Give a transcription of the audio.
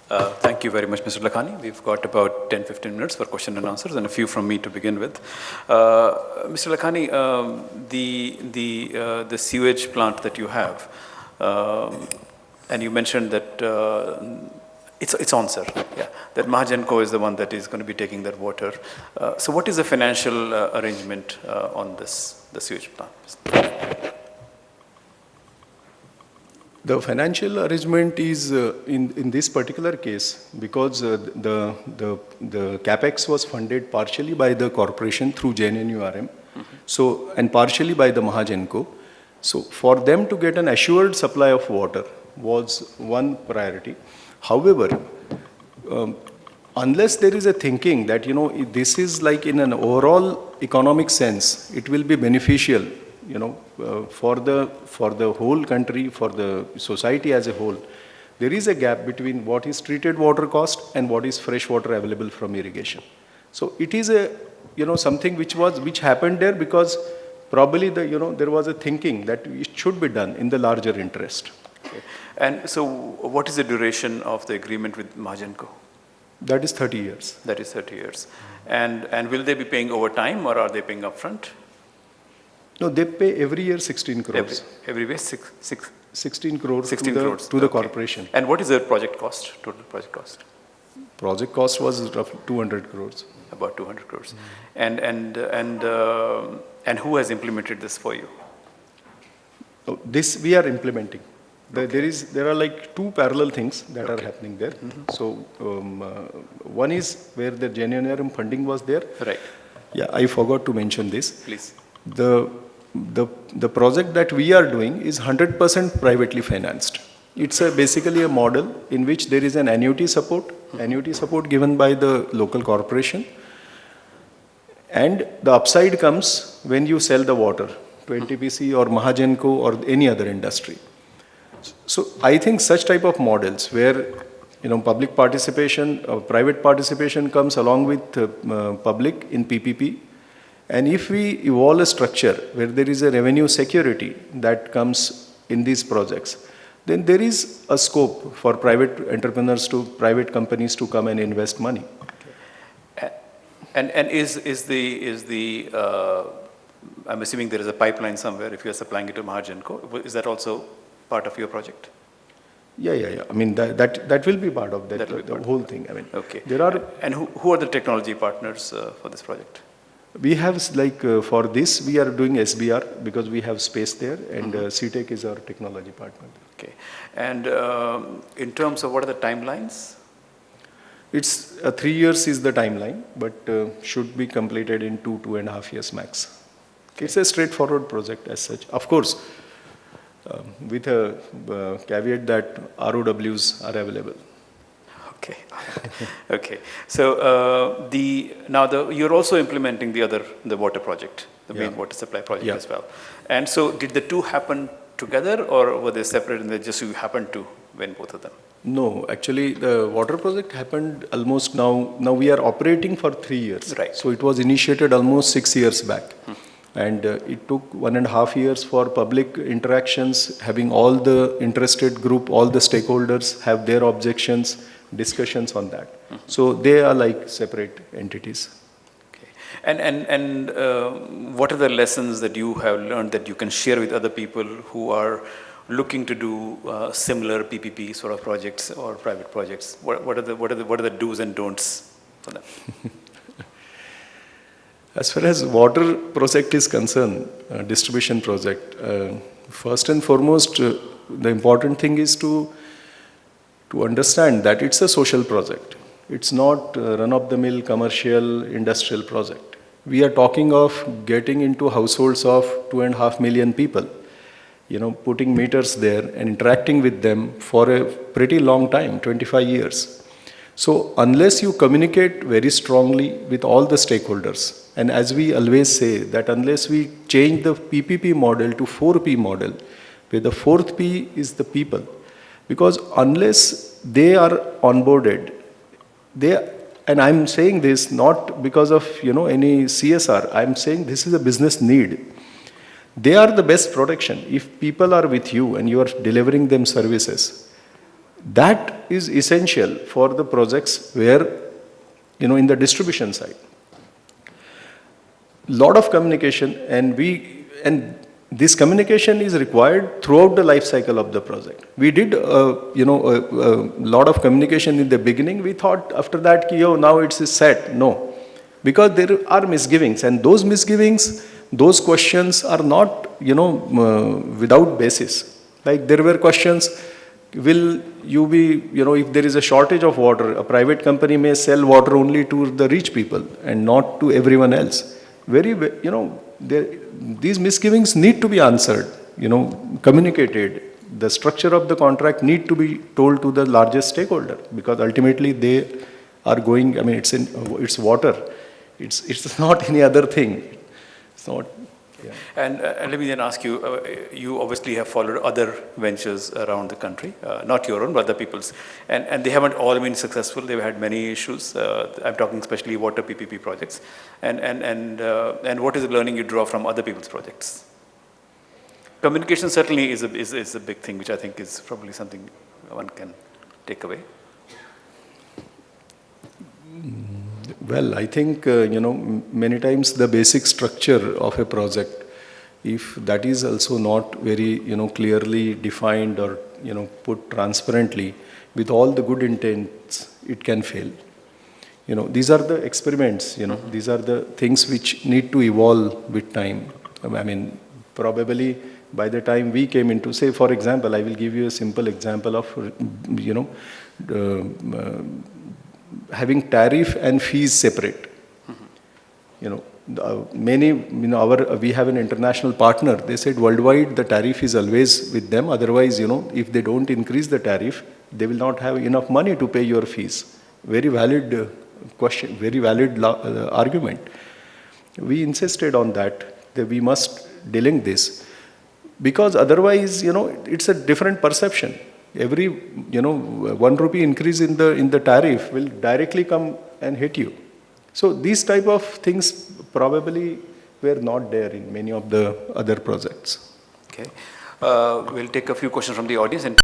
Thank you very much, Mr. Lakhani. We've got about 10-15 minutes for question and answers, and a few from me to begin with. Mr. Lakhani, the sewage plant that you have, and you mentioned that it's on, sir. Yeah, that Mahagenco is the one that is going to be taking that water. So, what is the financial arrangement on the sewage plant? The financial arrangement is in this particular case because the capex was funded partially by the corporation through JNNURM, so and partially by the Mahagenco. So for them to get an assured supply of water was one priority. However, unless there is a thinking that this is like in an overall economic sense, it will be beneficial. For the whole country, for the society as a whole, there is a gap between what is treated water cost and what is fresh water available from irrigation. So it is a something which happened there because probably there was a thinking that it should be done in the larger interest. Okay. And so, what is the duration of the agreement with Mahagenco? That is 30 years. That is 30 years. And will they be paying over time or are they paying upfront? No, they pay every year 16 crores. Every year 16 crores 16 crores to the corporation. And what is the project cost, total project cost? Project cost was roughly 200 crores. About 200 crores. And who has implemented this for you? Oh, this we are implementing. There are like two parallel things that are happening there. So one is where the JNNURM funding was there. Right. Yeah, I forgot to mention this. Please. The project that we are doing is 100% privately financed. It's basically a model in which there is an annuity support given by the local corporation, and the upside comes when you sell the water to NTPC or Mahagenco or any other industry. So I think such type of models where public participation or private participation comes along with public in PPP. And if we evolve a structure where there is a revenue security that comes in these projects, then there is a scope for private entrepreneurs private companies to come and invest money. Okay. And is the I'm assuming there is a pipeline somewhere if you are supplying it to Mahagenco. Is that also part of your project? Yeah. I mean that will be part of that the whole thing. I mean, okay. There are who are the technology partners for this project? We have for this we are doing SBR because we have space there, and CTEC is our technology partner. Okay, and in terms of what are the timelines? It's 3 years is the timeline, but should be completed in 2.5 years max. Okay. It's a straightforward project as such. Of course, with a caveat that ROWs are available. Okay. Okay. So you're also implementing the water project, the main water supply project as well. And so did the two happen together or were they separate and they just you happened to win both of them? No, actually the water project happened almost now we are operating for 3 years. Right. So it was initiated almost 6 years back. And it took 1.5 years for public interactions, having all the interested group, all the stakeholders have their objections, discussions on that. So they are like separate entities. Okay. And what are the lessons that you have learned that you can share with other people who are looking to do similar PPP sort of projects or private projects? What are the do's and don'ts for them? As far as water project is concerned, distribution project, first and foremost, the important thing is to understand that it's a social project. It's not a run-of-the-mill commercial industrial project. We are talking of getting into households of 2.5 million people, putting meters there and interacting with them for a pretty long time, 25 years. So unless you communicate very strongly with all the stakeholders, and as we always say that unless we change the PPP model to 4P model, where the fourth P is the people, because unless they are onboarded, and I'm saying this not because of any CSR, I'm saying this is a business need. They are the best protection. If people are with you and you are delivering them services, That is essential for the projects where, in the distribution side. Lot of communication, and this communication is required throughout the life cycle of the project. We did a lot of communication in the beginning. We thought after that now it's set. No, because there are misgivings, and those misgivings, those questions are not without basis. Like there were questions, will you be, if there is a shortage of water, a private company may sell water only to the rich people and not to everyone else. These misgivings need to be answered, communicated. The structure of the contract need to be told to the largest stakeholder, because ultimately they are going, it's water. It's not any other thing. It's not. Yeah. And let me then ask you, you obviously have followed other ventures around the country, not your own, but other people's, and they haven't all been successful. They've had many issues. I'm talking especially water PPP projects. And what is the learning you draw from other people's projects? Communication certainly is a big thing, which I think is probably something one can take away. Well, I think, many times the basic structure of a project, if that is also not very, clearly defined or, put transparently, with all the good intents, it can fail. These are the experiments, these are the things which need to evolve with time. Probably by the time we came into, say, for example, I will give you a simple example of, having tariff and fees separate. We have an international partner. They said worldwide the tariff is always with them. Otherwise, if they don't increase the tariff, they will not have enough money to pay your fees. Very valid question, very valid argument. We insisted on that we must delink this, because otherwise, it's a different perception. Every 1 rupee increase in the tariff will directly come and hit you. So these type of things probably were not there in many of the other projects. Okay, we'll take a few questions from the audience. And